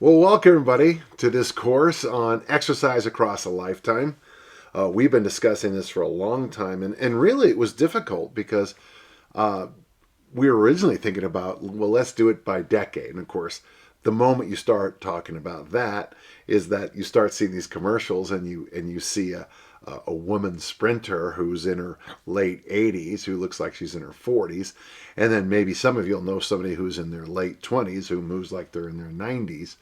Well, welcome everybody to this course on exercise across a lifetime. We've been discussing this for a long time, and really it was difficult because we were originally thinking about, well, let's do it by decade. And of course, the moment you start talking about that is that you start seeing these commercials and you see a woman sprinter who's in her late 80s who looks like she's in her 40s, and then maybe some of you'll know somebody who's in their late 20s who moves like they're in their 90s.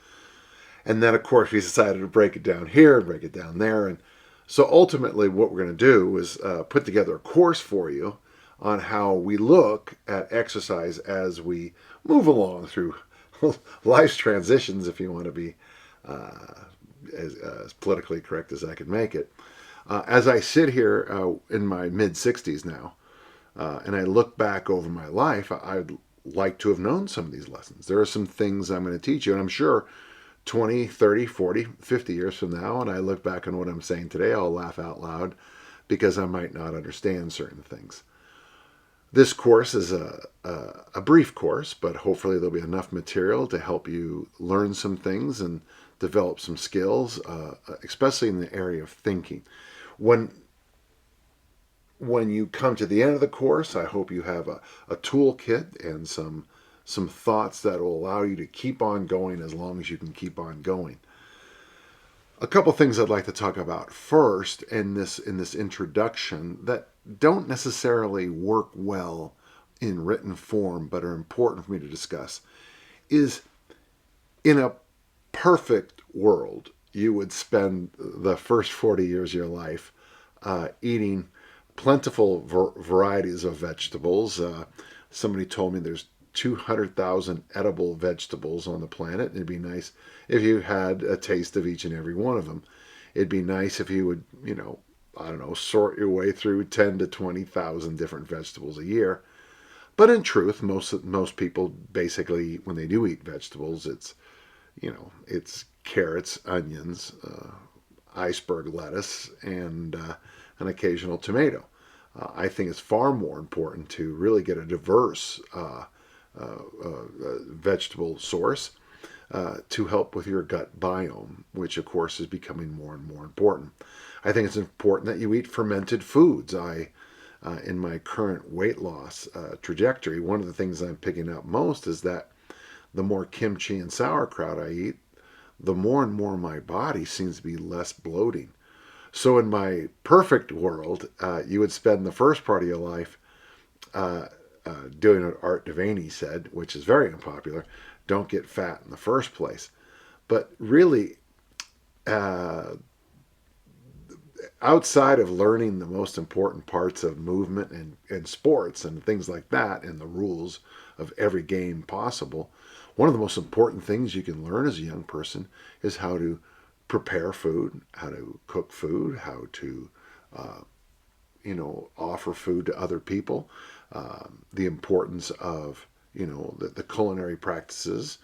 And then, of course, we decided to break it down here and break it down there. And so ultimately, what we're going to do is put together a course for you on how we look at exercise as we move along through life's transitions, if you want to be as politically correct as I can make it. As I sit here in my mid 60s now, and I look back over my life, I'd like to have known some of these lessons. There are some things I'm going to teach you, and I'm sure 20, 30, 40, 50 years from now, and I look back on what I'm saying today, I'll laugh out loud because I might not understand certain things. This course is a brief course, but hopefully there'll be enough material to help you learn some things and develop some skills, especially in the area of thinking. When you come to the end of the course, I hope you have a toolkit and some thoughts that will allow you to keep on going as long as you can keep on going. A couple things I'd like to talk about first in this introduction that don't necessarily work well in written form but are important for me to discuss is, in a perfect world, you would spend the first 40 years of your life eating plentiful varieties of vegetables. Somebody told me there's 200,000 edible vegetables on the planet. It'd be nice if you had a taste of each and every one of them. It'd be nice if you would, I don't know, sort your way through 10 to 20,000 different vegetables a year. But in truth, most people basically, when they do eat vegetables, it's carrots, onions, iceberg lettuce, and an occasional tomato. I think it's far more important to really get a diverse vegetable source to help with your gut biome, which of course is becoming more and more important. I think it's important that you eat fermented foods. In my current weight loss trajectory, one of the things I'm picking up most is that the more kimchi and sauerkraut I eat, the more and more my body seems to be less bloating. So in my perfect world, you would spend the first part of your life doing what Art Devaney said, which is very unpopular: don't get fat in the first place. But really, outside of learning the most important parts of movement and sports and things like that and the rules of every game possible, one of the most important things you can learn as a young person is how to prepare food, how to cook food, how to offer food to other people, the importance of the culinary practices.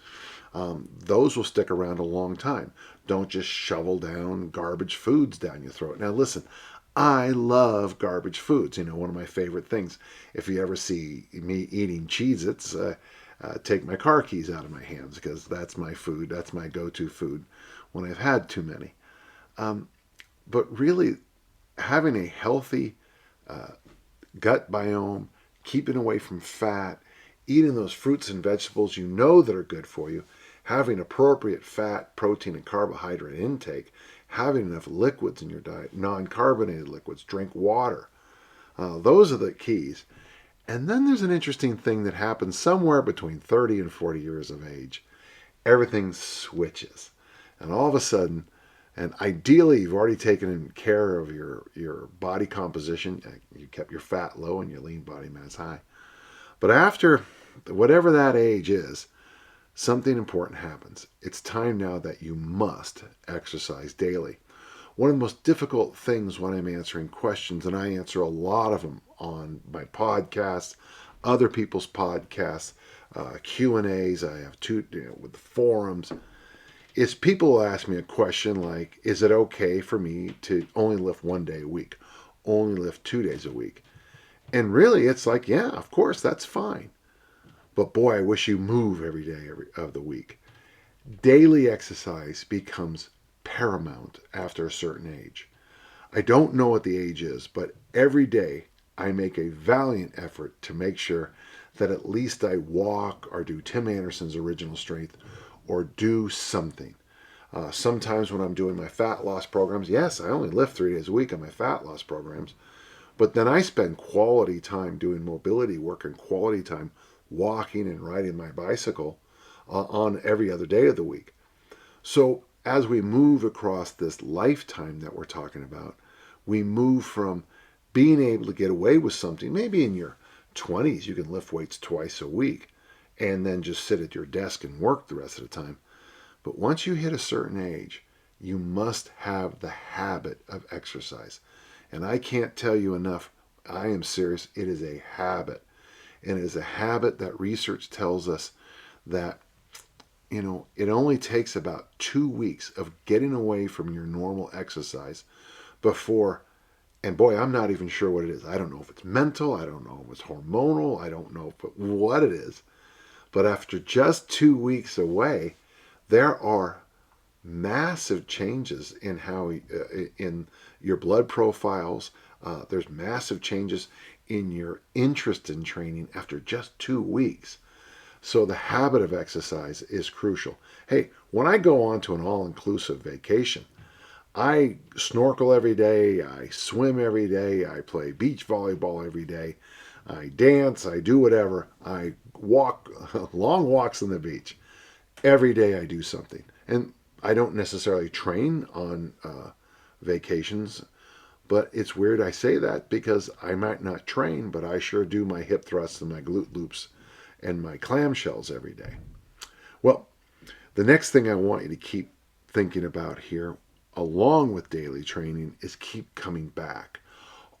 Those will stick around a long time. Don't just shovel down garbage foods down your throat. Now listen, I love garbage foods. One of my favorite things. If you ever see me eating Cheez-Its, take my car keys out of my hands because that's my food. That's my go-to food when I've had too many. But really, having a healthy gut biome, keeping away from fat, eating those fruits and vegetables that are good for you, having appropriate fat, protein, and carbohydrate intake, having enough liquids in your diet, non-carbonated liquids, drink water. Those are the keys. And then there's an interesting thing that happens somewhere between 30 and 40 years of age. Everything switches. And all of a sudden, and ideally you've already taken care of your body composition. You kept your fat low and your lean body mass high. But after whatever that age is, something important happens. It's time now that you must exercise daily. One of the most difficult things when I'm answering questions, and I answer a lot of them on my podcasts, other people's podcasts, Q&As, I have two with the forums, is people will ask me a question like, is it okay for me to only lift 1 day a week, only lift 2 days a week? And really, it's like, yeah, of course, that's fine. But boy, I wish you move every day of the week. Daily exercise becomes paramount after a certain age. I don't know what the age is, but every day I make a valiant effort to make sure that at least I walk or do Tim Anderson's original strength or do something. Sometimes when I'm doing my fat loss programs, yes, I only lift 3 days a week on my fat loss programs, but then I spend quality time doing mobility work and quality time walking and riding my bicycle on every other day of the week. So as we move across this lifetime that we're talking about, we move from being able to get away with something. Maybe in your 20s, you can lift weights twice a week and then just sit at your desk and work the rest of the time. But once you hit a certain age, you must have the habit of exercise. And I can't tell you enough, I am serious, it is a habit. And it is a habit that research tells us that, it only takes about 2 weeks of getting away from your normal exercise before, and boy, I'm not even sure what it is. I don't know if it's mental, I don't know if it's hormonal, I don't know what it is. But after just 2 weeks away, there are massive changes in in your blood profiles. There's massive changes in your interest in training after just 2 weeks. So the habit of exercise is crucial. Hey, when I go on to an all-inclusive vacation, I snorkel every day, I swim every day, I play beach volleyball every day, I dance, I do whatever. I walk long walks on the beach. Every day I do something. And I don't necessarily train on vacations, but it's weird I say that because I might not train, but I sure do my hip thrusts and my glute loops and my clamshells every day. Well, the next thing I want you to keep thinking about here, along with daily training, is keep coming back.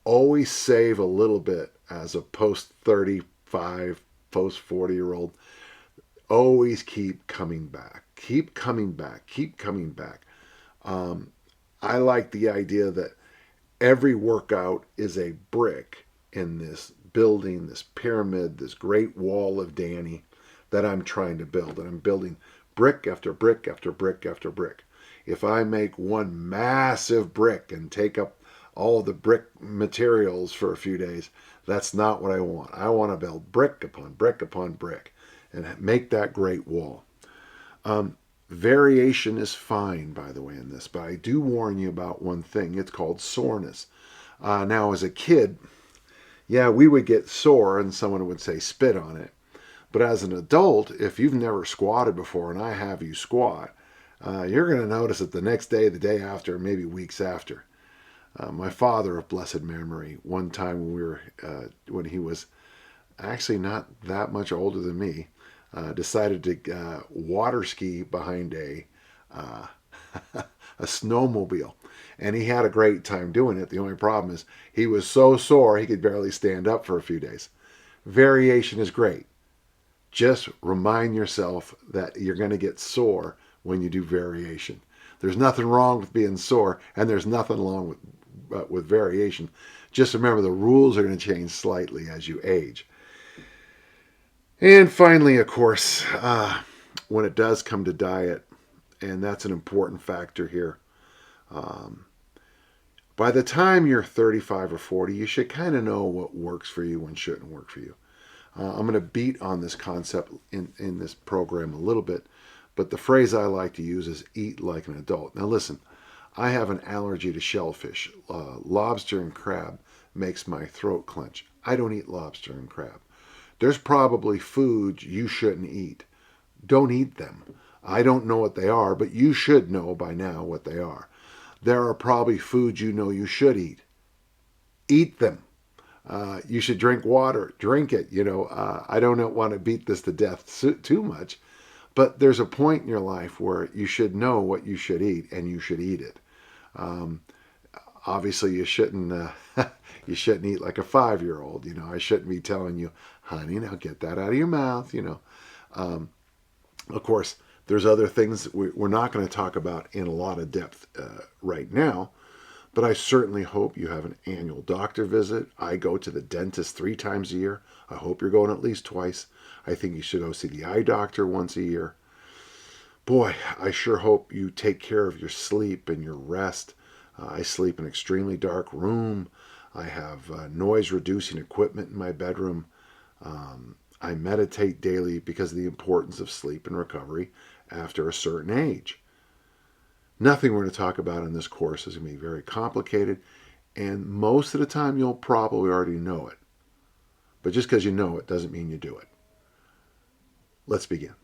Always save a little bit as a post 35, post 40-year-old. Always keep coming back. Keep coming back. Keep coming back. I like the idea that every workout is a brick in this building, this pyramid, this great wall of Danny that I'm trying to build. And I'm building brick after brick after brick after brick. If I make one massive brick and take up all the brick materials for a few days, that's not what I want. I want to build brick upon brick upon brick and make that great wall. Variation is fine, by the way, in this, but I do warn you about one thing. It's called soreness. Now, as a kid, yeah, we would get sore and someone would say spit on it. But as an adult, if you've never squatted before and I have you squat, you're going to notice it the next day, the day after, maybe weeks after. My father of blessed memory, one time when he was actually not that much older than me, decided to water ski behind a snowmobile. And he had a great time doing it. The only problem is he was so sore he could barely stand up for a few days. Variation is great. Just remind yourself that you're going to get sore when you do variation. There's nothing wrong with being sore, and there's nothing wrong with variation. Just remember the rules are going to change slightly as you age. And finally, of course, when it does come to diet, and that's an important factor here, by the time you're 35 or 40, you should kind of know what works for you and shouldn't work for you. I'm going to beat on this concept in this program a little bit, but the phrase I like to use is eat like an adult. Now listen, I have an allergy to shellfish. Lobster and crab makes my throat clench. I don't eat lobster and crab. There's probably foods you shouldn't eat. Don't eat them. I don't know what they are, but you should know by now what they are. There are probably foods you know you should eat. Eat them. You should drink water. Drink it. I don't want to beat this to death too much, but there's a point in your life where you should know what you should eat, and you should eat it. Obviously, you shouldn't eat like a 5-year-old. I shouldn't be telling you, honey, now get that out of your mouth. Of course, there's other things we're not going to talk about in a lot of depth right now, but I certainly hope you have an annual doctor visit. I go to the dentist 3 times a year. I hope you're going at least twice. I think you should go see the eye doctor once a year. Boy, I sure hope you take care of your sleep and your rest. I sleep in an extremely dark room. I have noise reducing equipment in my bedroom. I meditate daily because of the importance of sleep and recovery after a certain age. Nothing we're going to talk about in this course is going to be very complicated, and most of the time you'll probably already know it. But just because you know it doesn't mean you do it. Let's begin.